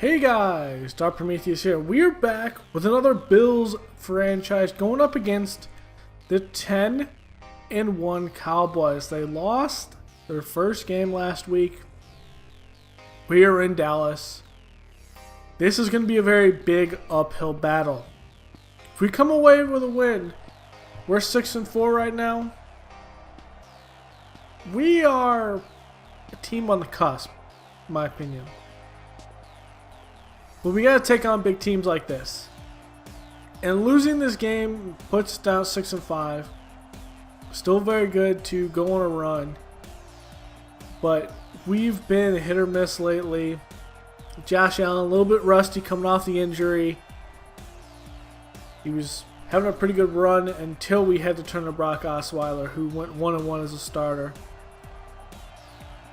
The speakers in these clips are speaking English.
Hey guys, Dark Prometheus here. We're back with another Bills franchise going up against the 10-1 Cowboys. They lost their first game last week. We are in Dallas. This is going to be a very big uphill battle. If we come away with a win, we're 6-4 right now. We are a team on the cusp, in my opinion. But we got to take on big teams like this. And losing this game puts us down 6-5. Still very good to go on a run. But we've been hit or miss lately. Josh Allen, a little bit rusty coming off the injury. He was having a pretty good run until we had to turn to Brock Osweiler, who went 1-1 as a starter.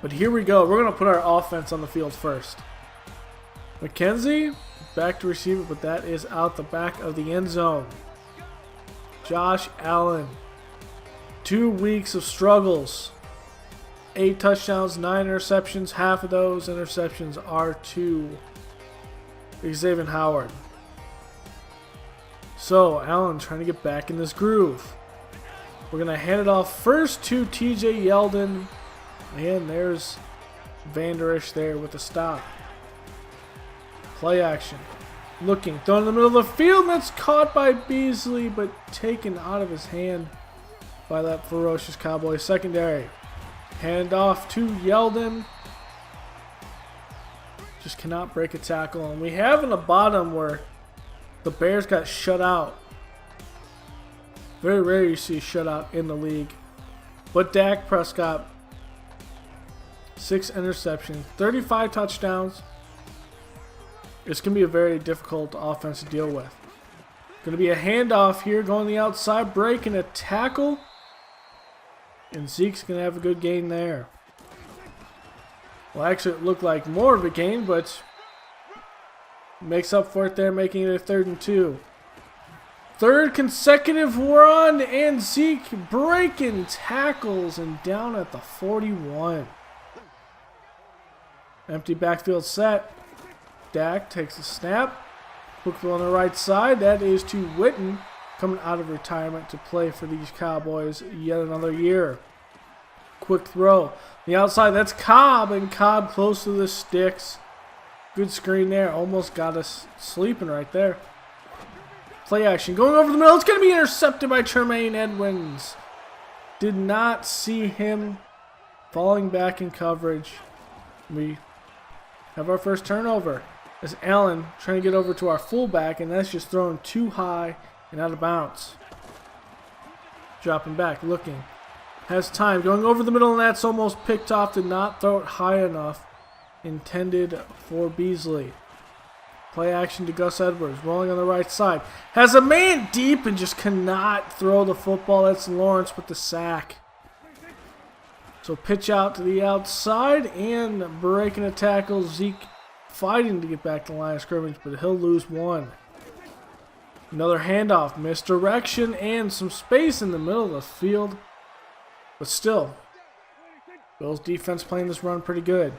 But here we go. We're going to put our offense on the field first. McKenzie, back to receiver, but that is out the back of the end zone. Josh Allen, 2 weeks of struggles. 8 touchdowns, 9 interceptions. Half of those interceptions are to Xavier Howard. So, Allen trying to get back in this groove. We're going to hand it off first to TJ Yeldon. And there's Vander Esch there with the stop. Play action. Looking. Thrown in the middle of the field. That's caught by Beasley, but taken out of his hand by that ferocious Cowboy secondary. Hand off to Yeldon. Just cannot break a tackle. And we have in the bottom where the Bears got shut out. Very rare you see a shutout in the league. But Dak Prescott, 6 interceptions, 35 touchdowns. It's going to be a very difficult offense to deal with. Going to be a handoff here, going the outside, breaking a tackle. And Zeke's going to have a good gain there. Well, actually, it looked like more of a gain, but makes up for it there, making it a 3rd and 2. Third consecutive run, and Zeke breaking tackles and down at the 41. Empty backfield set. Dak takes a snap. Quick throw on the right side. That is to Witten, coming out of retirement to play for these Cowboys yet another year. Quick throw. The outside, that's Cobb, and Cobb close to the sticks. Good screen there. Almost got us sleeping right there. Play action. Going over the middle. It's going to be intercepted by Tremaine Edmonds. Did not see him falling back in coverage. We have our first turnover. As Allen trying to get over to our fullback, and that's just thrown too high and out of bounds. Dropping back, looking. Has time, going over the middle, and that's almost picked off. Did not throw it high enough. Intended for Beasley. Play action to Gus Edwards, rolling on the right side. Has a man deep and just cannot throw the football. That's Lawrence with the sack. So pitch out to the outside and breaking a tackle. Zeke fighting to get back to the line of scrimmage, but he'll lose one. Another handoff, misdirection, and some space in the middle of the field. But still, Bills defense playing this run pretty good.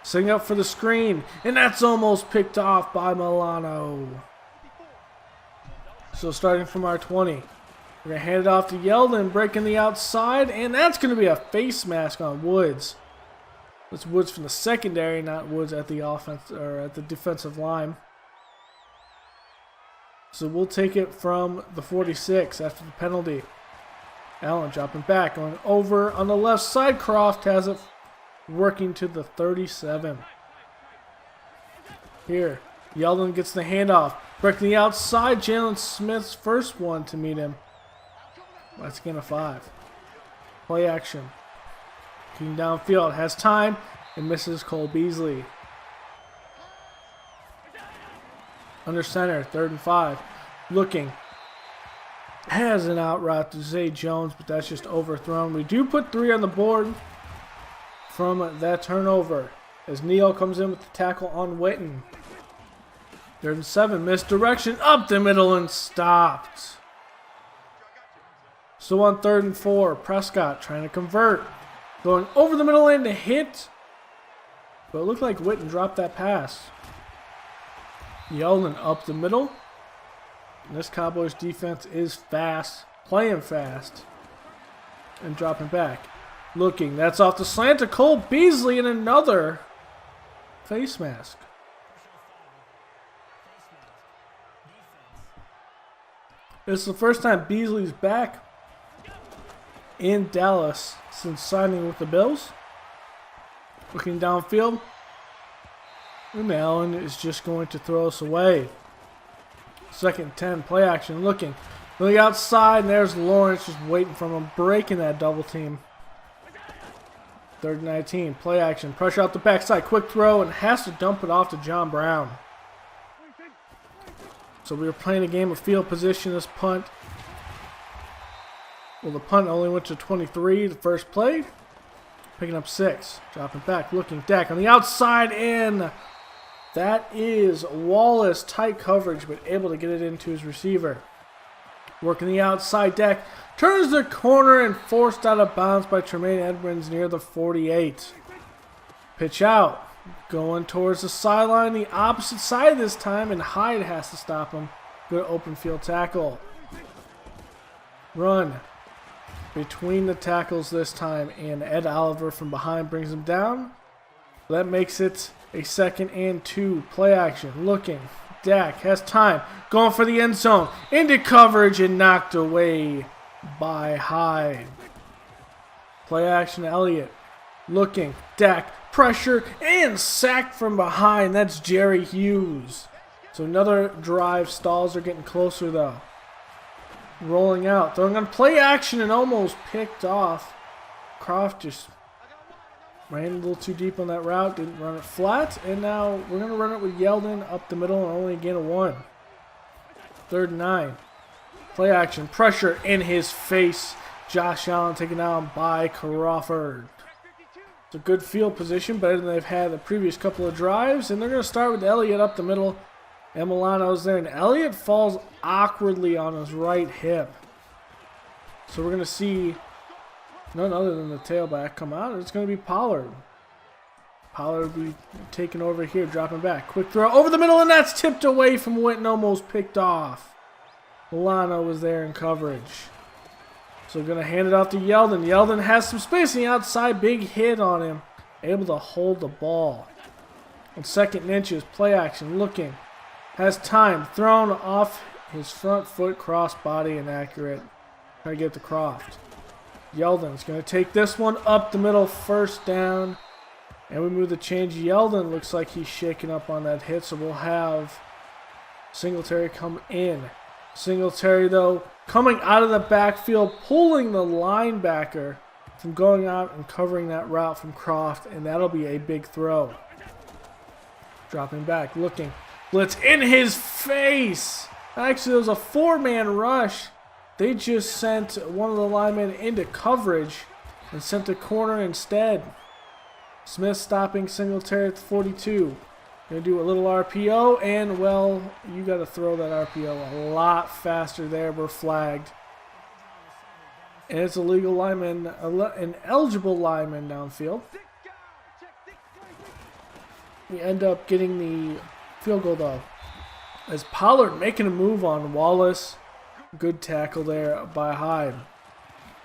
Setting up for the screen, and that's almost picked off by Milano. So starting from our 20, we're going to hand it off to Yeldon, breaking the outside, and that's going to be a face mask on Woods. It's Woods from the secondary, not Woods at the offense or at the defensive line. So we'll take it from the 46 after the penalty. Allen dropping back, going over on the left side. Croft has it working to the 37. Here, Yeldon gets the handoff. Breaking the outside, Jalen Smith's first one to meet him. That's again a 5. Play action. King downfield, has time, and misses Cole Beasley. Under center, 3rd and 5. Looking. Has an out route to Zay Jones, but that's just overthrown. We do put 3 on the board from that turnover as Neal comes in with the tackle on Witten. 3rd and 7, misdirection up the middle and stopped. So on 3rd and 4, Prescott trying to convert. Going over the middle lane to hit. But it looked like Witten dropped that pass. Yeldon up the middle. And this Cowboys defense is fast, playing fast, and dropping back. Looking, that's off the slant to Cole Beasley and another face mask. This is the first time Beasley's back in Dallas since signing with the Bills. Looking downfield. And Allen is just going to throw us away. 2nd and 10, play action, looking outside, and there's Lawrence just waiting for him, breaking that double team. 3rd and 19, play action, pressure out the backside, quick throw, and has to dump it off to John Brown. So we were playing a game of field position this punt. Well, the punt only went to 23 the first play. Picking up 6, dropping back, looking, Dak on the outside in. That is Wallace, tight coverage, but able to get it into his receiver. Working the outside, Dak turns the corner and forced out of bounds by Tremaine Edmonds near the 48. Pitch out, going towards the sideline, the opposite side this time, and Hyde has to stop him. Good open field tackle. Run between the tackles this time, and Ed Oliver from behind brings him down. That makes it a 2nd and 2. Play action, looking. Dak has time, going for the end zone, into coverage and knocked away by Hyde. Play action, Elliott, looking. Dak, pressure, and sacked from behind. That's Jerry Hughes. So another drive. Stalls are getting closer though. Rolling out, throwing on play action and almost picked off. Croft just ran a little too deep on that route, didn't run it flat, and now we're going to run it with Yeldon up the middle and only gain a 1. 3rd and 9. Play action, pressure in his face. Josh Allen taken down by Crawford. It's a good field position, better than they've had the previous couple of drives, and they're going to start with Elliott up the middle. And Milano's there, and Elliott falls awkwardly on his right hip. So we're going to see none other than the tailback come out. It's going to be Pollard. Pollard will be taking over here, dropping back. Quick throw over the middle, and that's tipped away from Witten, almost picked off. Milano was there in coverage. So going to hand it off to Yeldon. Yeldon has some space on the outside. Big hit on him. Able to hold the ball. On 2nd and inches, play action, looking. Has time, thrown off his front foot, cross body, inaccurate. Try to get to Croft. Yeldon's going to take this one up the middle, 1st down. And we move the change. Yeldon looks like he's shaking up on that hit, so we'll have Singletary come in. Singletary, though, coming out of the backfield, pulling the linebacker from going out and covering that route from Croft, and that'll be a big throw. Dropping back, looking. Blitz in his face. Actually, there was a 4-man rush. They just sent one of the linemen into coverage and sent the corner instead. Smith stopping Singletary at the 42. Going to do a little RPO, and, well, you got to throw that RPO a lot faster there. We're flagged. And it's a legal lineman, an eligible lineman downfield. We end up getting the field goal, though, as Pollard making a move on Wallace. Good tackle there by Hyde.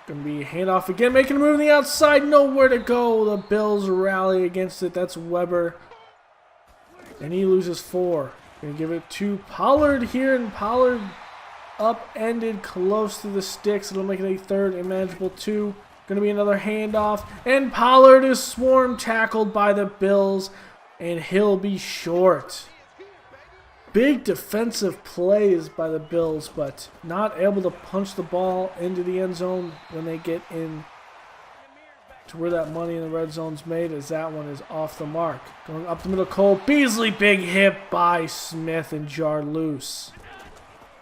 Going to be handoff again, making a move on the outside. Nowhere to go. The Bills rally against it. That's Weber. And he loses 4. Going to give it to Pollard here, and Pollard upended close to the sticks. It'll make it a 3rd and manageable 2. Going to be another handoff, and Pollard is swarm tackled by the Bills, and he'll be short. Big defensive plays by the Bills, but not able to punch the ball into the end zone when they get in to where that money in the red zone's made, as that one is off the mark. Going up the middle, Cole Beasley, big hit by Smith and jarred loose.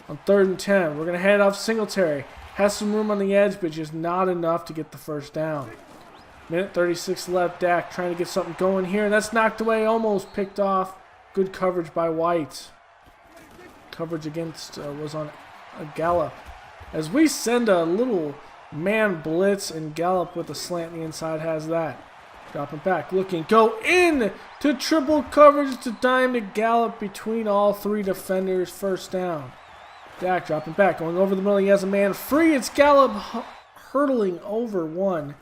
On 3rd and 10, we're going to hand off Singletary. Has some room on the edge, but just not enough to get the 1st down. Minute 36 left. Dak trying to get something going here, and that's knocked away, almost picked off. Good coverage by White. Coverage against was on a Gallup. As we send a little man blitz, and Gallup with a slant on the inside has that. Dropping back, looking, go in to triple coverage to dime to Gallup between all three defenders. First down. Dak dropping back, going over the middle. He has a man free. It's Gallup hurdling over one.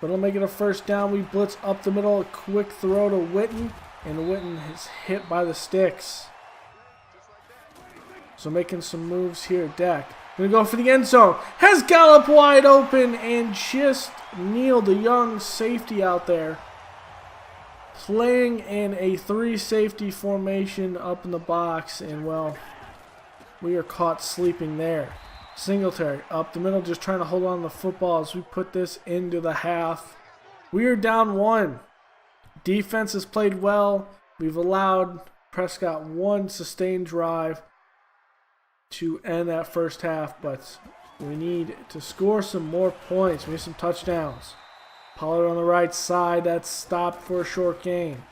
But it'll make it a first down. We blitz up the middle. A quick throw to Witten. And Witten is hit by the sticks. So making some moves here. Dak going to go for the end zone. Has Gallup wide open and just nailed the young safety out there. Playing in a 3-safety formation up in the box. And, well, we are caught sleeping there. Singletary up the middle, just trying to hold on to the football as we put this into the half. We are down 1. Defense has played well. We've allowed Prescott one sustained drive to end that first half, but we need to score some more points. We need some touchdowns. Pollard on the right side. That's stopped for a short gain.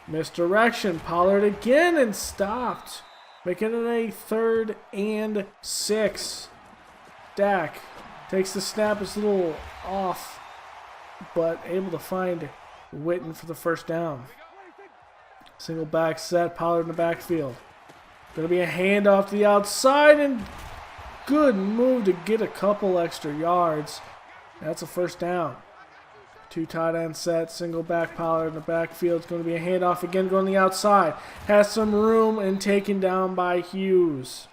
Misdirection. Pollard again and stopped. Making it a 3rd and 6. Dak takes the snap. It's a little off, but able to find Witten for the first down. Single back set. Pollard in the backfield. Going to be a handoff to the outside, and good move to get a couple extra yards. That's a first down. 2 tight end set, single back. Pollard in the backfield. It's going to be a handoff again, going to the outside. Has some room and taken down by Hughes.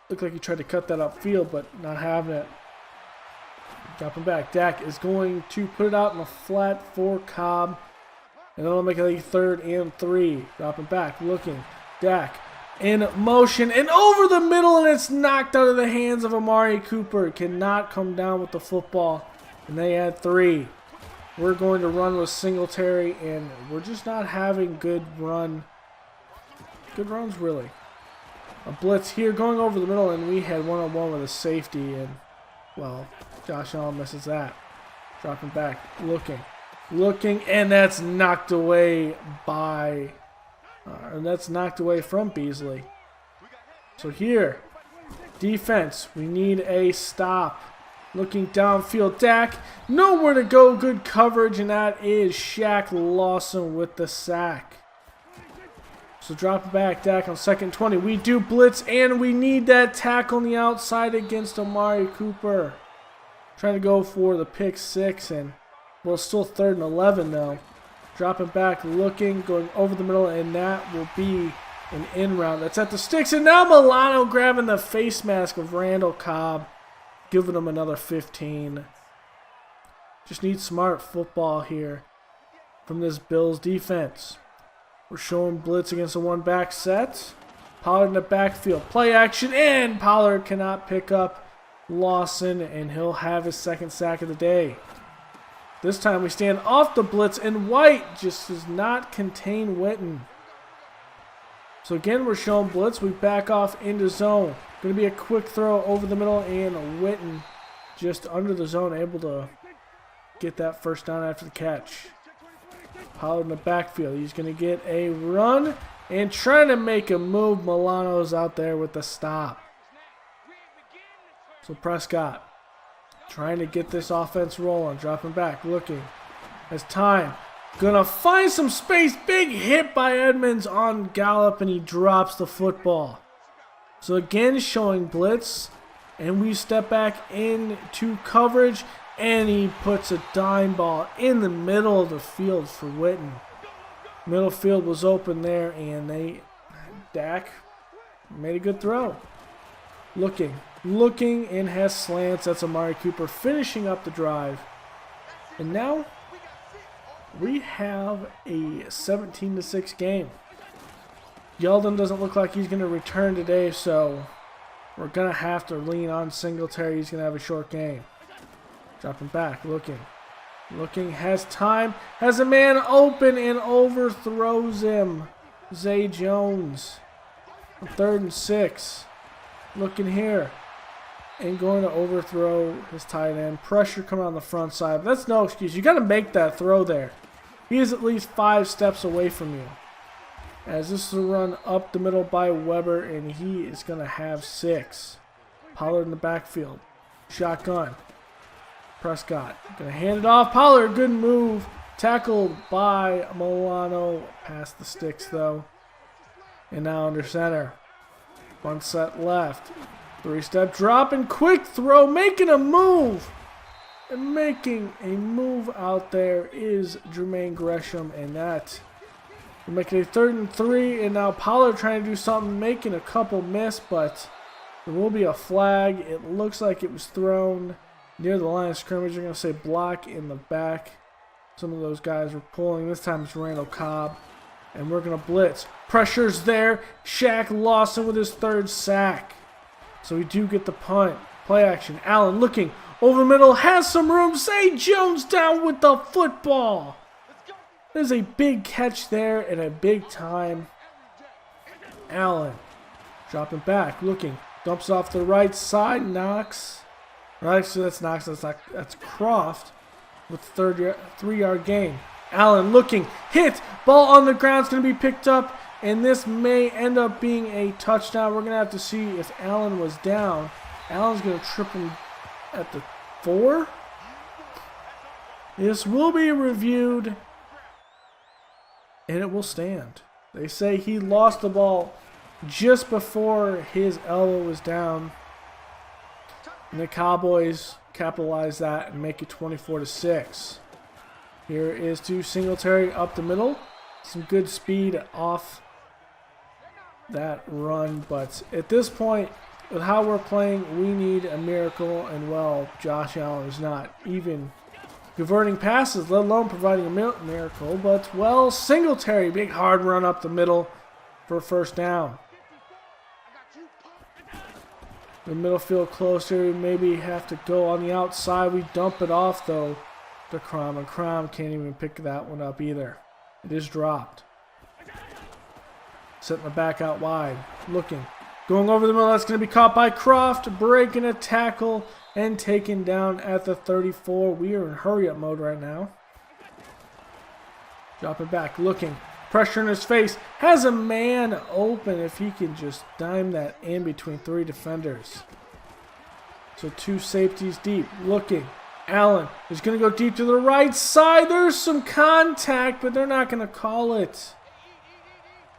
Looked like he tried to cut that upfield, but not having it. Dropping back. Dak is going to put it out in the flat for Cobb. And then we'll make it a 3rd and 3. Dropping back, looking. Dak in motion and over the middle, and it's knocked out of the hands of Amari Cooper. Cannot come down with the football. And they had 3. We're going to run with Singletary, and we're just not having good runs, really. A blitz here going over the middle, and we had one-on-one with a safety, and, well, Josh Allen misses that. Dropping back, looking, and that's knocked away by, from Beasley. So here, defense, we need a stop. Looking downfield, Dak, nowhere to go, good coverage, and that is Shaq Lawson with the sack. So dropping back, Dak on 2nd and 20. We do blitz, and we need that tackle on the outside against Amari Cooper. Trying to go for the pick 6, and, well, still 3rd and 11 though. Dropping back, looking, going over the middle, and that will be an in route. That's at the sticks, and now Milano grabbing the face mask of Randall Cobb, giving him another 15. Just need smart football here from this Bills defense. We're showing blitz against a 1-back set. Pollard in the backfield. Play action, and Pollard cannot pick up Lawson, and he'll have his 2nd sack of the day. This time we stand off the blitz, and White just does not contain Witten. So again, we're showing blitz. We back off into zone. Going to be a quick throw over the middle, and Witten just under the zone, able to get that first down after the catch. Pollard in the backfield. He's going to get a run and trying to make a move. Milano's out there with the stop. So Prescott trying to get this offense rolling. Dropping back, looking. Has time. Gonna find some space. Big hit by Edmonds on Gallup, and he drops the football. So again, showing blitz. And we step back into coverage. And he puts a dime ball in the middle of the field for Witten. Middle field was open there, and Dak made a good throw. Looking, and has slants. That's Amari Cooper finishing up the drive. And now we have a 17-6 game. Yeldon doesn't look like he's going to return today, so we're going to have to lean on Singletary. He's going to have a short game. Dropping back, looking, has time, has a man open and overthrows him. Zay Jones. 3rd and 6. Looking here. And going to overthrow his tight end. Pressure coming on the front side. But that's no excuse. You got to make that throw there. He is at least 5 steps away from you. As this is a run up the middle by Weber, and he is going to have 6. Pollard in the backfield. Shotgun. Prescott gonna hand it off. Pollard, good move. Tackled by Milano. Past the sticks though. And now under center. One set left. 3-step drop and quick throw. Making a move. And making a move out there is Jermaine Gresham. And that will make it a 3rd and 3. And now Pollard trying to do something. Making a couple miss. But there will be a flag. It looks like it was thrown near the line of scrimmage. You're going to say block in the back. Some of those guys were pulling. This time it's Randall Cobb. And we're going to blitz. Pressure's there. Shaq Lawson with his 3rd sack. So we do get the punt. Play action. Allen looking over the middle. Has some room. Zay Jones down with the football. There's a big catch there and a big time. Allen dropping back. Looking. Dumps off the right side. Knox. Right, so that's Knox. That's Croft with the 3-yard gain. Allen looking, hit, ball on the ground, it's going to be picked up, and this may end up being a touchdown. We're going to have to see if Allen was down. Allen's going to trip him at the 4. This will be reviewed, and it will stand. They say he lost the ball just before his elbow was down, and the Cowboys capitalize that and make it 24-6. Here is to Singletary up the middle. Some good speed off that run. But at this point, with how we're playing, we need a miracle. And, well, Josh Allen is not even converting passes, let alone providing a miracle. But, well, Singletary, big hard run up the middle for a 1st down. The middle field closer. We maybe have to go on the outside. We dump it off, though, to Crom. And Crom can't even pick that one up either. It is dropped. Setting the back out wide. Looking. Going over the middle. That's going to be caught by Croft. Breaking a tackle and taken down at the 34. We are in hurry-up mode right now. Dropping back. Looking. Pressure in his face. Has a man open if he can just dime that in between 3 defenders. So 2 safeties deep. Looking. Allen is going to go deep to the right side. There's some contact, but they're not going to call it.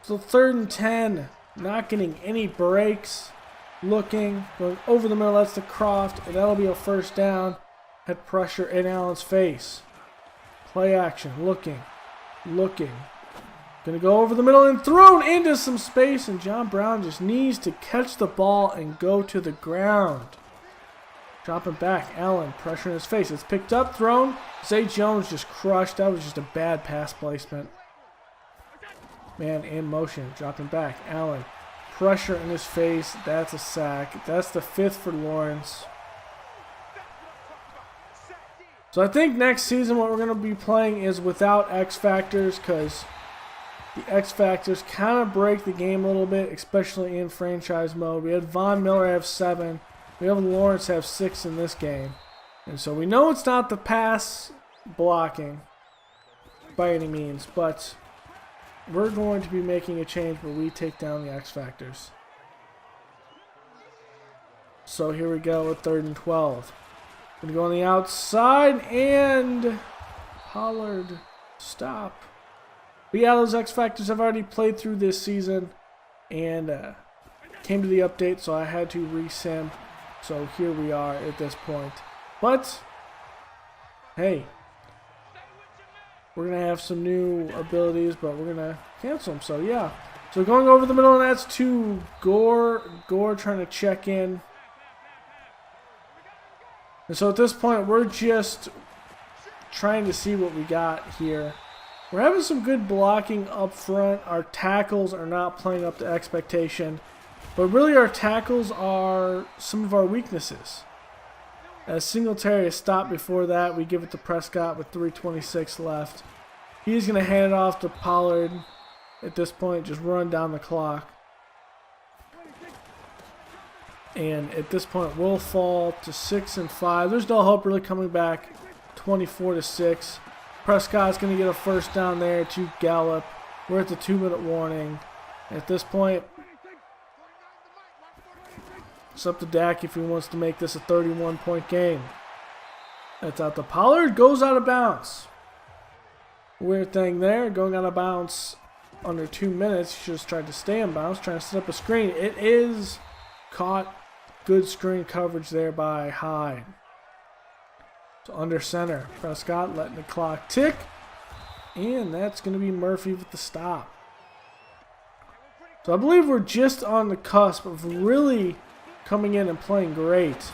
So 3rd and 10. Not getting any breaks. Looking. Going over the middle. That's to Croft. And that'll be a 1st down. Had pressure in Allen's face. Play action. Looking. Looking. Going to go over the middle and thrown into some space. And John Brown just needs to catch the ball and go to the ground. Dropping back. Allen, pressure in his face. It's picked up, thrown. Zay Jones just crushed. That was just a bad pass placement. Man in motion. Dropping back. Allen, pressure in his face. That's a sack. That's the 5th for Lawrence. So I think next season what we're going to be playing is without X Factors, because the X Factors kind of break the game a little bit, especially in franchise mode. We had Von Miller have 7. We have Lawrence have 6 in this game. And so we know it's not the pass blocking by any means, but we're going to be making a change where we take down the X Factors. So here we go with 3rd and 12. Going to go on the outside, and Pollard stop. But yeah, those X Factors have already played through this season and came to the update, so I had to resim. So here we are at this point. But hey, we're going to have some new abilities, but we're going to cancel them. So yeah. So going over the middle, and that's to Gore. Gore trying to check in. And so at this point, we're just trying to see what we got here. We're having some good blocking up front. Our tackles are not playing up to expectation. But really our tackles are some of our weaknesses. As Singletary is stopped before that, we give it to Prescott with 3:26 left. He's going to hand it off to Pollard at this point, just run down the clock. And at this point, we'll fall to 6 and 5. There's no hope really coming back. 24-6. Prescott's going to get a 1st down there to Gallup. We're at the 2-minute warning. At this point, it's up to Dak if he wants to make this a 31-point game. That's out to Pollard. Goes out of bounds. Weird thing there. Going out of bounds under 2 minutes. He just tried to stay in bounds. Trying to set up a screen. It is caught. Good screen coverage there by Hyde. So under center. Prescott letting the clock tick. And that's going to be Murphy with the stop. So I believe we're just on the cusp of really coming in and playing great.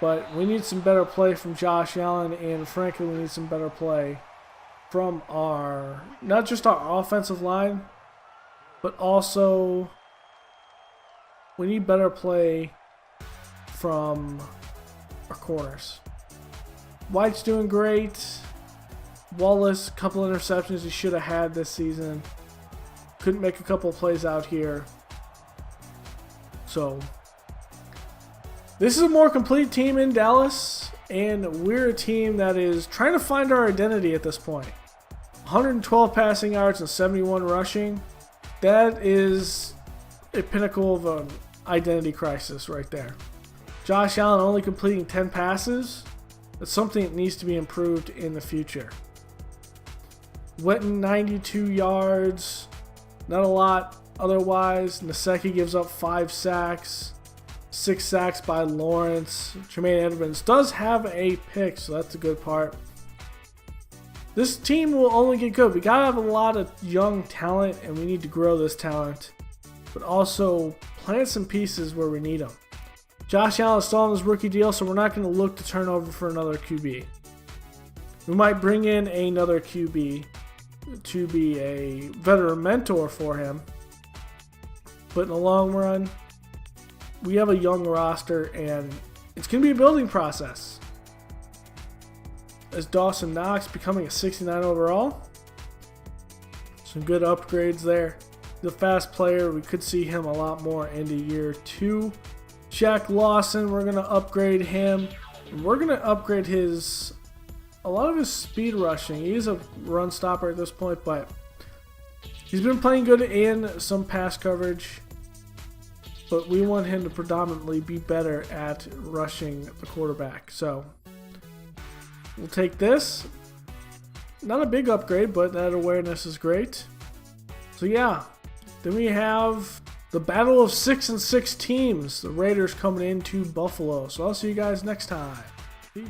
But we need some better play from Josh Allen, and frankly we need some better play from our, not just our offensive line, but also we need better play from our corners. White's doing great. Wallace, a couple interceptions he should have had this season. Couldn't make a couple of plays out here. So this is a more complete team in Dallas, and we're a team that is trying to find our identity at this point. 112 passing yards and 71 rushing. That is a pinnacle of an identity crisis right there. Josh Allen only completing 10 passes. That's something that needs to be improved in the future. Witten 92 yards. Not a lot otherwise. Nasecki gives up 5 sacks. 6 sacks by Lawrence. Tremaine Edmonds does have a pick, so that's a good part. This team will only get good. We gotta have a lot of young talent, and we need to grow this talent, but also plant some pieces where we need them. Josh Allen is still on his rookie deal, so we're not going to look to turn over for another QB. We might bring in another QB to be a veteran mentor for him, but in the long run, we have a young roster, and it's going to be a building process. As Dawson Knox becoming a 69 overall. Some good upgrades there. The fast player, we could see him a lot more into year 2. Shaq Lawson, we're going to upgrade him. We're going to upgrade a lot of his speed rushing. He is a run stopper at this point, but he's been playing good in some pass coverage. But we want him to predominantly be better at rushing the quarterback. So we'll take this. Not a big upgrade, but that awareness is great. So yeah, then we have the battle of 6-6 teams. The Raiders coming into Buffalo. So I'll see you guys next time. Peace.